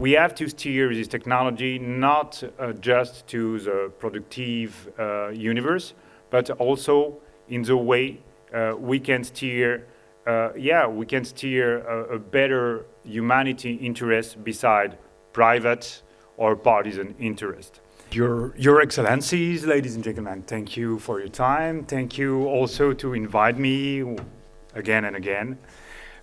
We have to steer this technology not just to the productive universe, but also in the way we can steer a better humanity interest beside private or partisan interest. Your Excellencies, ladies and gentlemen, thank you for your time. Thank you also to invite me again and again.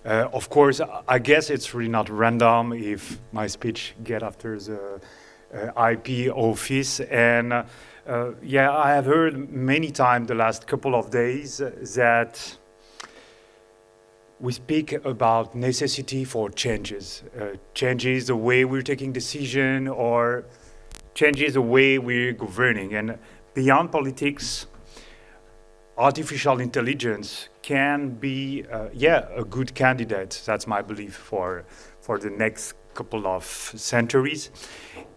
Of course, I guess it's really not random if my speech get after the IP office. And I have heard many times the last couple of days that we speak about necessity for changes. Changes the way we're taking decision or changes the way we're governing. And beyond politics, artificial intelligence can be, a good candidate. That's my belief for the next couple of centuries.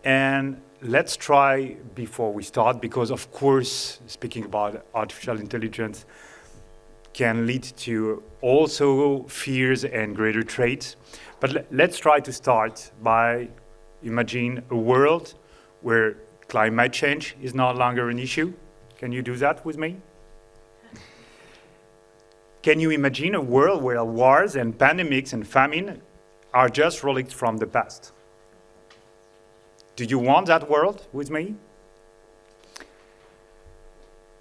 And let's try before we start, because of course, speaking about artificial intelligence can lead to also fears and greater traits. But let's try to start by imagining a world where climate change is no longer an issue. Can you do that with me? Can you imagine a world where wars and pandemics and famine are just relics from the past? Do you want that world with me?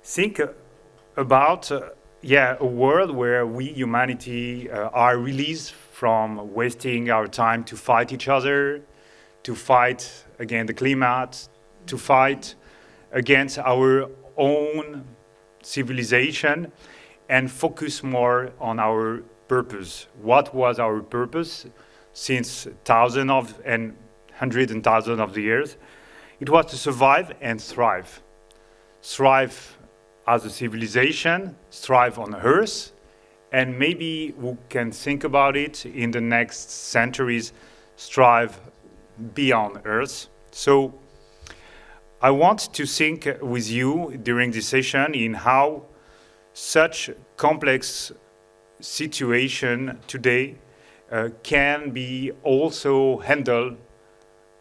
Think about a world where we, humanity, are released from wasting our time to fight each other, to fight against the climate, to fight against our own civilization, and focus more on our purpose. What was our purpose since thousands of and hundreds and thousands of years? It was to survive and thrive. Thrive as a civilization, thrive on Earth, and maybe we can think about it in the next centuries, thrive beyond Earth. So I want to think with you during this session in how such complex situation today can be also handled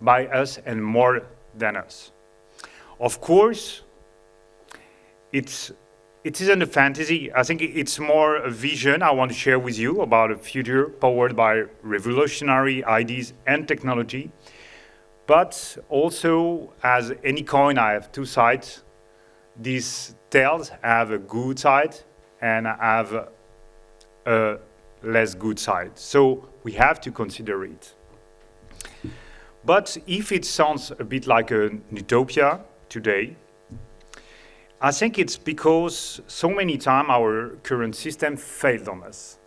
by us and more than us. Of course, it isn't a fantasy. I think it's more a vision I want to share with you about a future powered by revolutionary ideas and technology. But also, as any coin, I have two sides. These tails have a good side and have a less good side. So we have to consider it. But if it sounds a bit like an utopia today, I think it's because so many times our current system failed on us.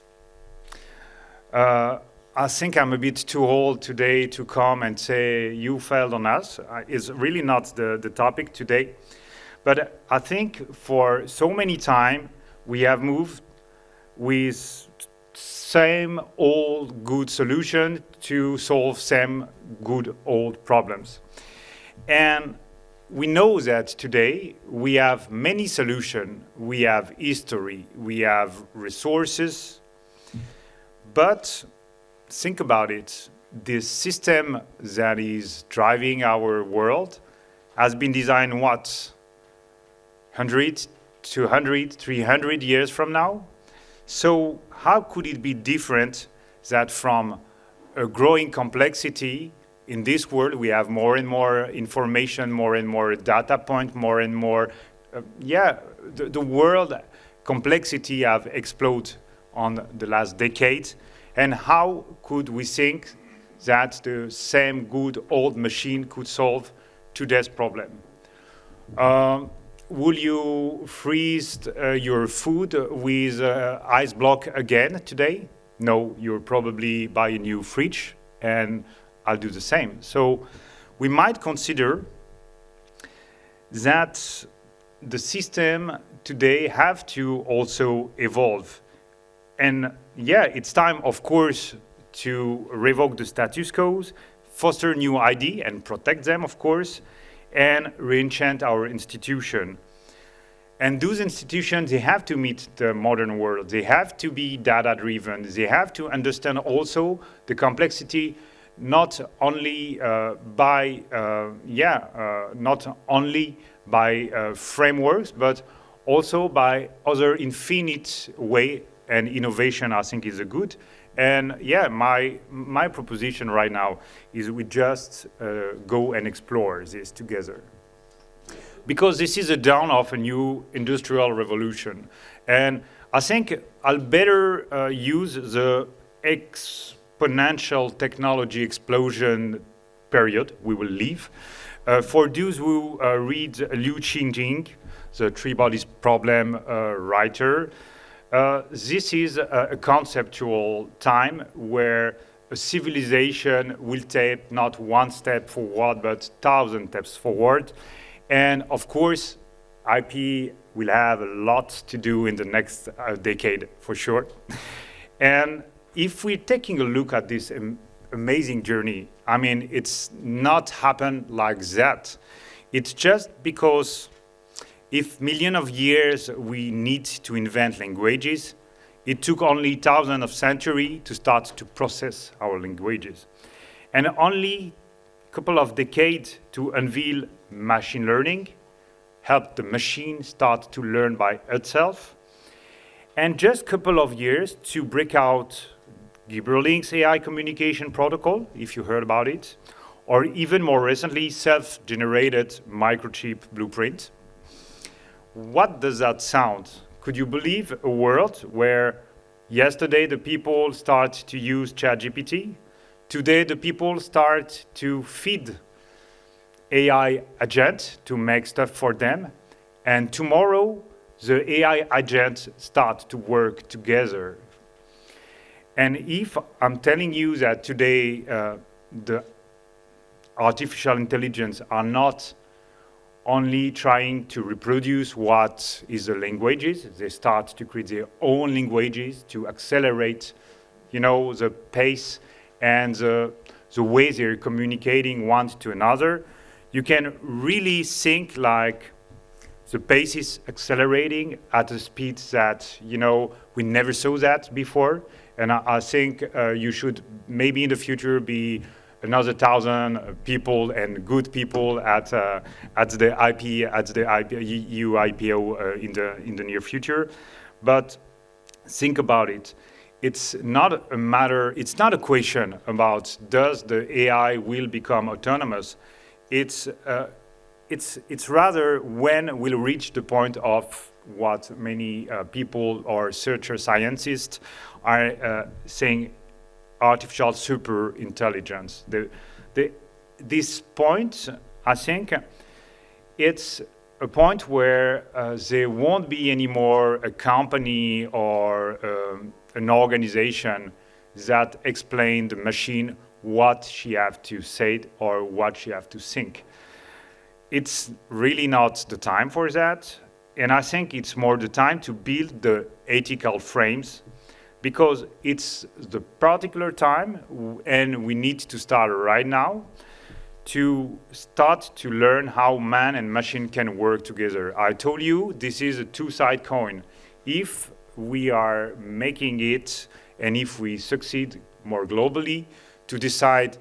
I think I'm a bit too old today to come and say you failed on us. It's really not the topic today. But I think for so many time we have moved with same old good solution to solve same good old problems. And we know that today we have many solutions. We have history, we have resources, but think about it. This system that is driving our world has been designed what? 100, 200, 300 years from now? So how could it be different that from a growing complexity in this world, we have more and more information, more and more data point, more and more, the world complexity have exploded on the last decade. And how could we think that the same good old machine could solve today's problem? Will you freeze your food with ice block again today? No, you'll probably buy a new fridge, and I'll do the same. So we might consider that the system today have to also evolve. And it's time, of course, to revoke the status quo, foster new ideas and protect them, of course, and re-enchant our institution. And those institutions, they have to meet the modern world. They have to be data-driven. They have to understand also the complexity, not only not only by frameworks, but also by other infinite way, and innovation I think is a good. And yeah, my proposition right now is we just go and explore this together. Because this is the dawn of a new industrial revolution. And I think I'll better use the exponential technology explosion period we will live. For those who read Liu Qingjing, the three bodies problem writer, this is a conceptual time where a civilization will take not one step forward, but 1,000 steps forward. And of course, IP will have a lot to do in the next decade, for sure. And if we're taking a look at this amazing journey, I mean, it's not happened like that. It's just because if millions of years we need to invent languages, it took only thousands of centuries to start to process our languages. And only a couple of decades to unveil machine learning, help the machine start to learn by itself, and just a couple of years to break out Gibberlink's AI communication protocol, if you heard about it, or even more recently, self-generated microchip blueprint. What does that sound? Could you believe a world where yesterday the people start to use ChatGPT, today the people start to feed AI agent to make stuff for them, and tomorrow the AI agents start to work together. And if I'm telling you that today the artificial intelligence are not only trying to reproduce what is the languages, they start to create their own languages to accelerate, the pace and the way they're communicating one to another. You can really think like the pace is accelerating at a speed that, we never saw that before. And I think you should maybe in the future be another 1,000 people and good people at the EU IPO in the near future. But think about it. It's not a question about does the AI will become autonomous. It's rather when we'll reach the point of what many people or searcher scientists are saying artificial super intelligence. This point, I think, it's a point where there won't be anymore a company or an organization that explain the machine what she have to say or what she have to think. It's really not the time for that. And I think it's more the time to build the ethical frames, because it's the particular time and we need to start right now to start to learn how man and machine can work together. I told you this is a two-sided coin. If we are making it and if we succeed more globally to decide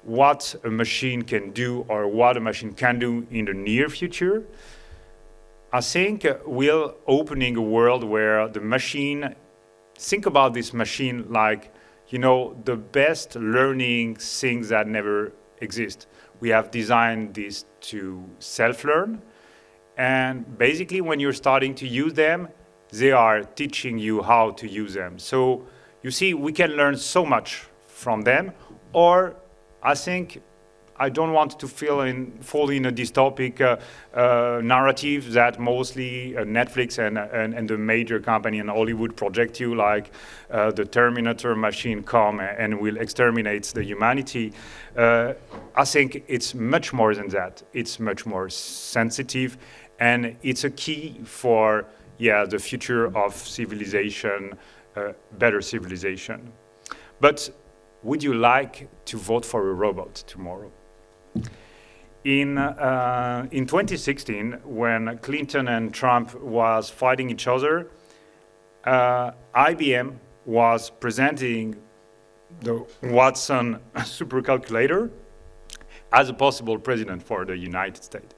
what a machine can do or what a machine can do in the near future, I think we're opening a world where the machine, think about this machine like, the best learning things that never exist. We have designed this to self-learn, and basically when you're starting to use them, they are teaching you how to use them. So you see, we can learn so much from them, or I think I don't want to fall in a dystopic narrative that mostly Netflix and the major company in Hollywood project you like the Terminator machine come and will exterminate the humanity. I think it's much more than that. It's much more sensitive, and it's a key for the future of civilization, better civilization. But would you like to vote for a robot tomorrow? In 2016, when Clinton and Trump was fighting each other, IBM was presenting the Watson supercalculator as a possible president for the United States.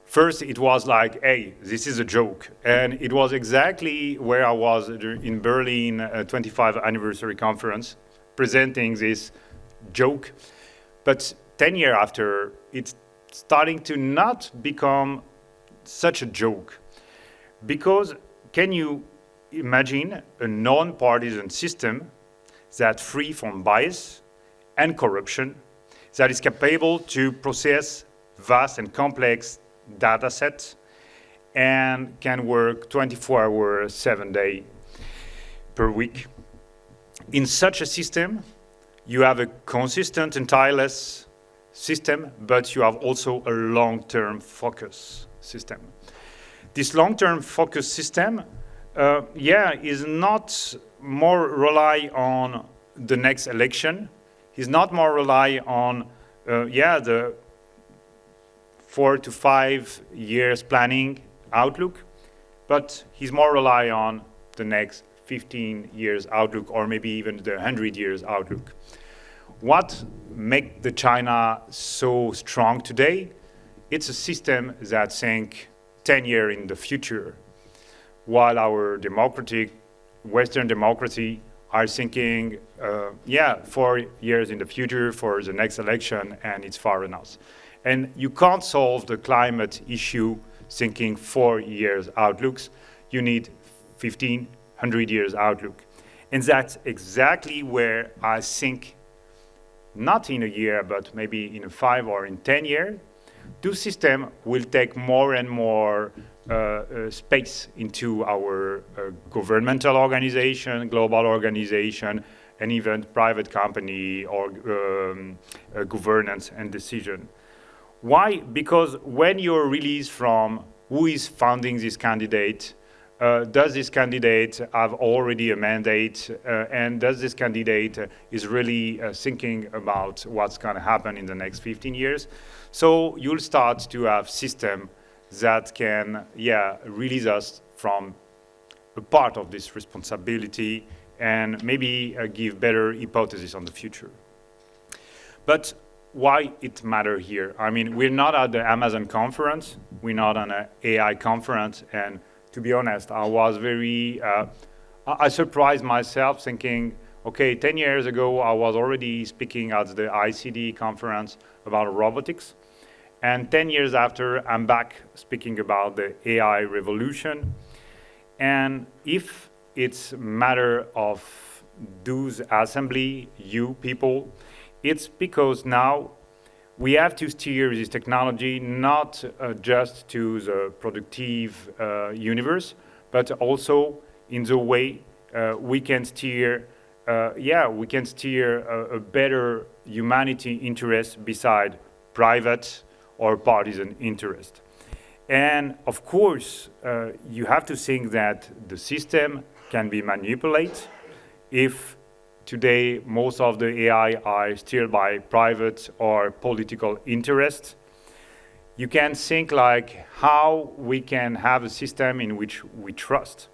First, it was like, hey, this is a joke. And it was exactly where I was in Berlin 25th anniversary conference, presenting this joke. But 10 years after, it's starting to not become such a joke. Because can you imagine a non-partisan system that's free from bias and corruption, that is capable to process vast and complex data sets and can work 24 hours, 7 days per week? In such a system, you have a consistent and tireless system, but you have also a long-term focus system. This long-term focus system, is not more rely on the next election. Is not more rely on, the 4 to 5 years planning outlook, but he's more rely on the next 15 years outlook, or maybe even the 100 years outlook. What makes the China so strong today? It's a system that think 10 years in the future, while our democratic Western democracy are thinking, 4 years in the future for the next election, and it's far enough. And you can't solve the climate issue thinking 4 years outlooks. You need 15, 100 years outlook. And that's exactly where I think, not in a year, but maybe in 5 or in 10 years, the system will take more and more space into our governmental organization, global organization, and even private company or governance and decision. Why? Because when you're released from who is funding this candidate, does this candidate have already a mandate, and does this candidate is really thinking about what's going to happen in the next 15 years? So you'll start to have system that can, release us from a part of this responsibility and maybe give better hypothesis on the future. But why it matter here? I mean, we're not at the Amazon conference, we're not on an AI conference, and to be honest, I was I surprised myself thinking, okay, 10 years ago, I was already speaking at the ICD conference about robotics. And 10 years after, I'm back speaking about the AI revolution. And if it's a matter of those assembly, you people, it's because now we have to steer this technology not just to the productive universe, but also in the way we can steer a better humanity interest beside private or partisan interest. And of course, you have to think that the system can be manipulated. If today most of the AI are steered by private or political interest, you can think like how we can have a system in which we trust.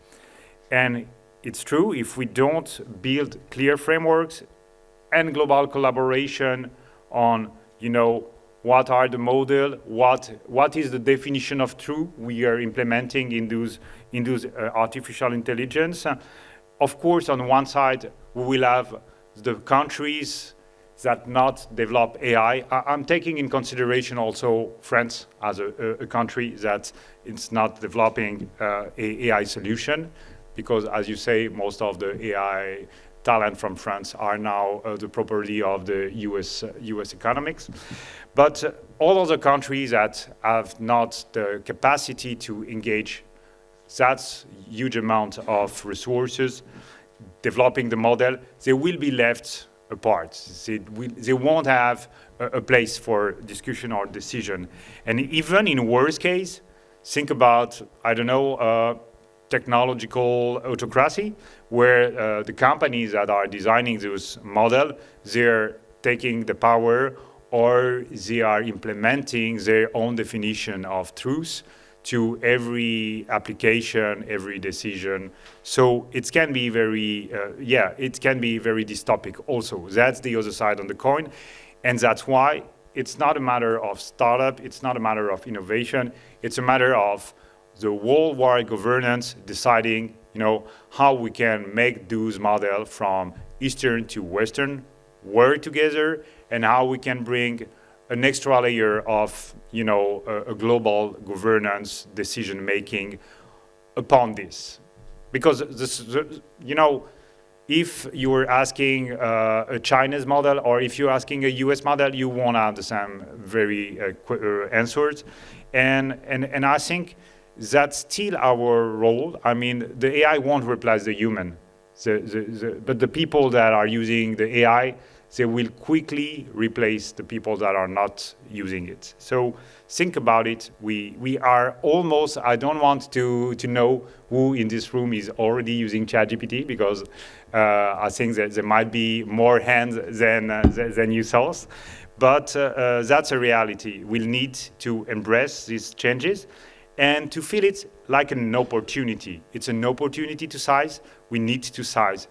And it's true, if we don't build clear frameworks and global collaboration on, what are the model, what is the definition of truth we are implementing in those artificial intelligence. Of course, on one side, we will have the countries that not develop AI. I'm taking in consideration also France as a country that is not developing AI solution, because as you say, most of the AI talent from France are now the property of the US economics. But all other countries that have not the capacity to engage that huge amount of resources developing the model, they will be left apart. They won't have a place for discussion or decision. And even in worst case, think about, technological autocracy, where the companies that are designing this model, they're taking the power or they are implementing their own definition of truth to every application, every decision. So it can be very, it can be very dystopic also. That's the other side on the coin. And that's why it's not a matter of startup, it's not a matter of innovation, it's a matter of the worldwide governance deciding, how we can make those models from Eastern to Western work together, and how we can bring an extra layer of, a global governance decision-making upon this. Because, if you're asking a Chinese model or if you're asking a US model, you won't have the same very answers. And I think that's still our role. I mean, the AI won't replace the human. But the people that are using the AI, they will quickly replace the people that are not using it. So think about it. We are almost, I don't want to know who in this room is already using ChatGPT, because I think that there might be more hands than yourselves. But that's a reality. We'll need to embrace these changes and to feel it like an opportunity. It's an opportunity to size. We need to size.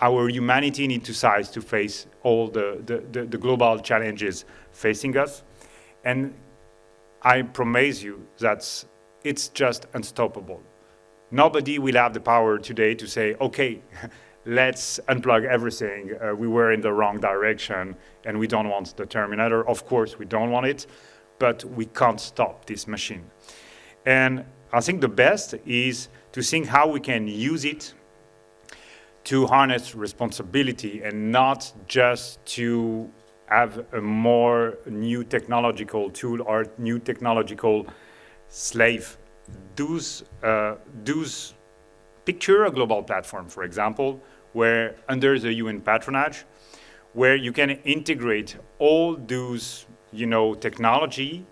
Our humanity needs to size to face all the global challenges facing us. And I promise you that it's just unstoppable. Nobody will have the power today to say, okay, let's unplug everything. We were in the wrong direction and we don't want the Terminator. Of course, we don't want it, but we can't stop this machine. And I think the best is to think how we can use it to harness responsibility and not just to have a more new technological tool or new technological slave. Those picture a global platform, for example, where under the UN patronage, where you can integrate all those, technology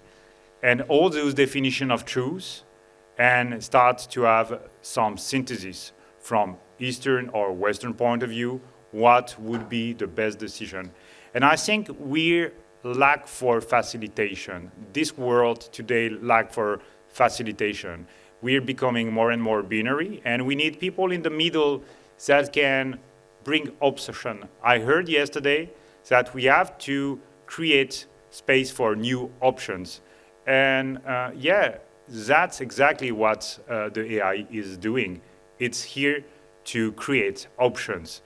and all those definition of truth and start to have some synthesis from Eastern or Western point of view, what would be the best decision. And I think we lack for facilitation. This world today lack for facilitation. We're becoming more and more binary, and we need people in the middle that can bring option. I heard yesterday that we have to create space for new options. And that's exactly what the AI is doing. It's here to create options,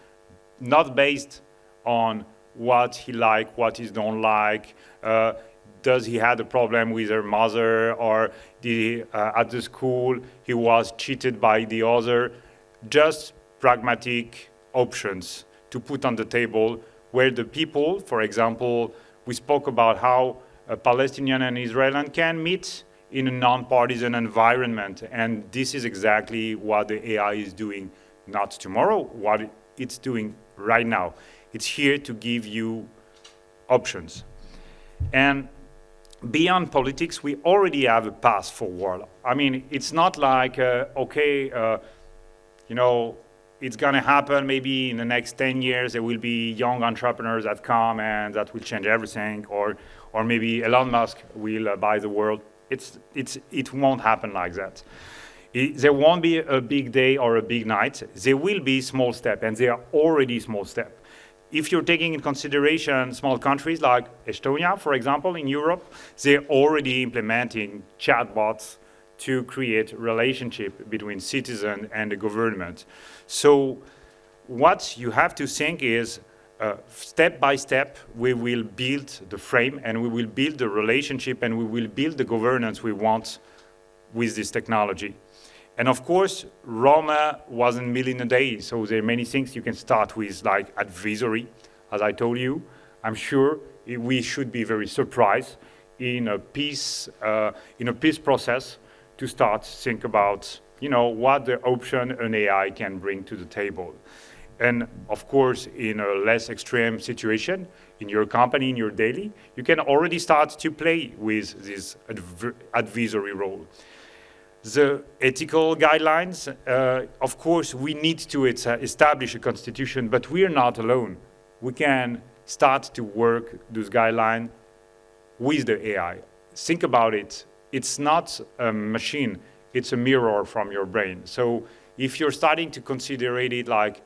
not based on what he like, what he don't like. Does he have a problem with her mother, or at the school he was cheated by the other? Just pragmatic options to put on the table where the people, for example, we spoke about how a Palestinian and Israeli can meet in a non-partisan environment. And this is exactly what the AI is doing, not tomorrow, what it's doing right now. It's here to give you options. And beyond politics, we already have a path forward. I mean, it's not like, it's going to happen maybe in the next 10 years, there will be young entrepreneurs that come and that will change everything, or maybe Elon Musk will buy the world. It won't happen like that. There won't be a big day or a big night. There will be small steps, and there are already small steps. If you're taking in consideration small countries like Estonia, for example, in Europe, they're already implementing chatbots to create relationship between citizen and the government. So what you have to think is, step by step, we will build the frame and we will build the relationship and we will build the governance we want with this technology. And of course, Roma wasn't built in a day, so there are many things you can start with, like advisory, as I told you. I'm sure we should be very surprised in a peace process to start think about, what the option an AI can bring to the table. And of course, in a less extreme situation, in your company, in your daily, you can already start to play with this advisory role. The ethical guidelines, of course, we need to establish a constitution, but we are not alone. We can start to work those guidelines with the AI. Think about it. it's not a machine, it's a mirror from your brain. So if you're starting to consider it like,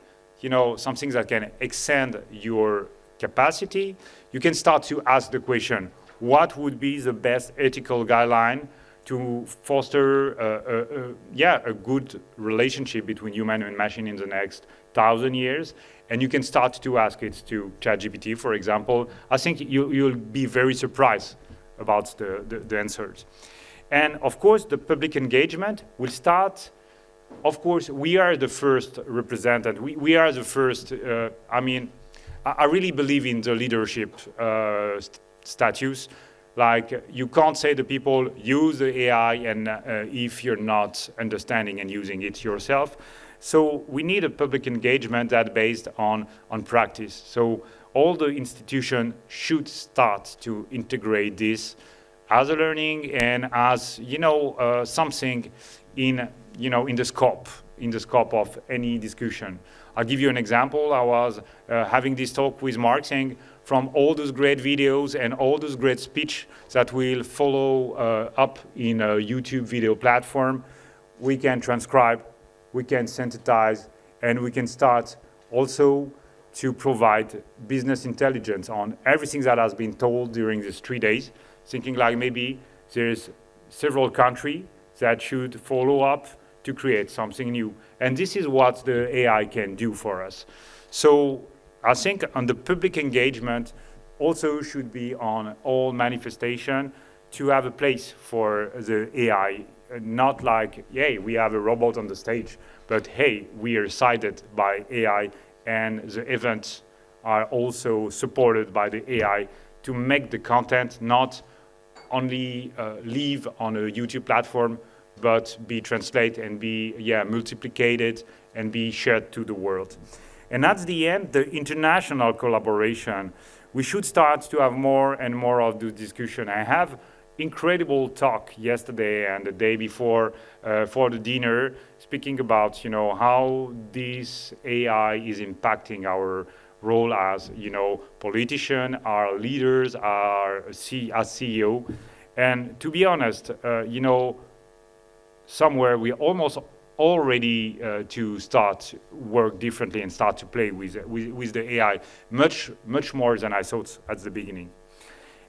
something that can extend your capacity, you can start to ask the question, what would be the best ethical guideline to foster a good relationship between human and machine in the next 1,000 years? And you can start to ask it to ChatGPT, for example. I think you'll be very surprised about the answers. And of course, the public engagement will start. Of course, we are the first represented. We are the first. I really believe in the leadership status. Like, you can't say to people, use the AI, and if you're not understanding and using it yourself. So we need a public engagement that's based on practice. So all the institutions should start to integrate this as a learning and as something in the scope of any discussion. I'll give you an example. I was having this talk with Mark saying, from all those great videos and all those great speech that will follow up in a YouTube video platform, we can transcribe, we can synthesize, and we can start also to provide business intelligence on everything that has been told during these 3 days, thinking like maybe there's several countries that should follow up to create something new. And this is what the AI can do for us. So I think on the public engagement also should be on all manifestation to have a place for the AI. Not like, hey, we have a robot on the stage, but hey, we are cited by AI, and the events are also supported by the AI to make the content not only live on a YouTube platform, but be translated and be multiplicated and be shared to the world. And at the end, the international collaboration, we should start to have more and more of the discussion. I have incredible talk yesterday and the day before for the dinner, speaking about how this AI is impacting our role as politician, our leaders, as CEO. And to be honest, somewhere we almost already to start work differently and start to play with the AI much more than I thought at the beginning.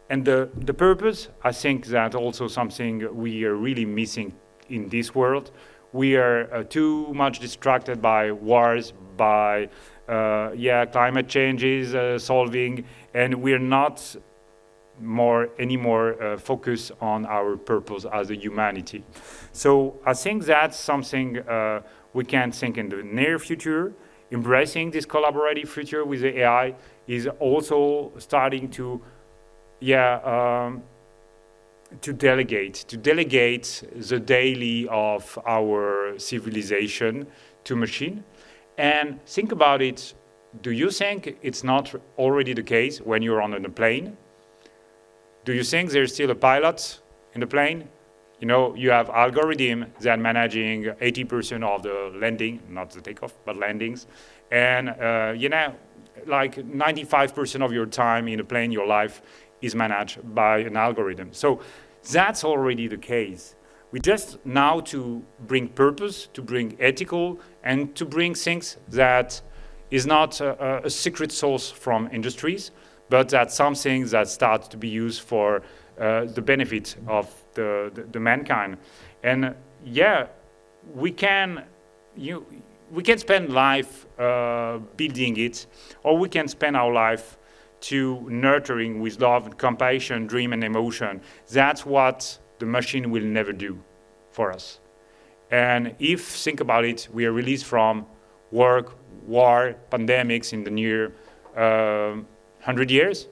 And the purpose, I think that also something we are really missing in this world. We are too much distracted by wars, by climate changes solving, and we're not anymore focused on our purpose as a humanity. So I think that's something we can think in the near future. Embracing this collaborative future with the AI is also starting to delegate the daily of our civilization to machine. And think about it. Do you think it's not already the case when you're on a plane? Do you think there's still a pilot in the plane? You have algorithm that managing 80% of the landing, not the takeoff, but landings. And, like 95% of your time in a plane, your life is managed by an algorithm. So that's already the case. We just now to bring purpose, to bring ethical, and to bring things that is not a secret source from industries, but that's something that starts to be used for the benefit of the mankind. And we can spend life building it, or we can spend our life to nurturing with love, compassion, dream, and emotion. That's what the machine will never do for us. And think about it, we are released from work, war, pandemics in the near 100 years.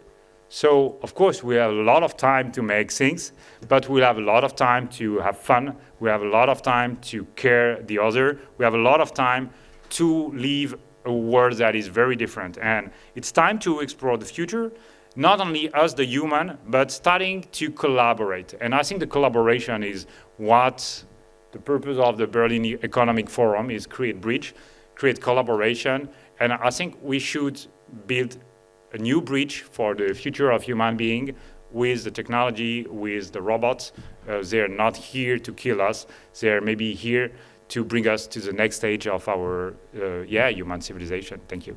So, of course, we have a lot of time to make things, but we'll have a lot of time to have fun. We have a lot of time to care the other. We have a lot of time to live a world that is very different. And it's time to explore the future, not only us, the human, but starting to collaborate. And I think the collaboration is what the purpose of the Berlin Economic Forum is: create bridge, create collaboration. And I think we should build a new bridge for the future of human being with the technology, with the robots. They're not here to kill us. They're maybe here to bring us to the next stage of our human civilization. Thank you.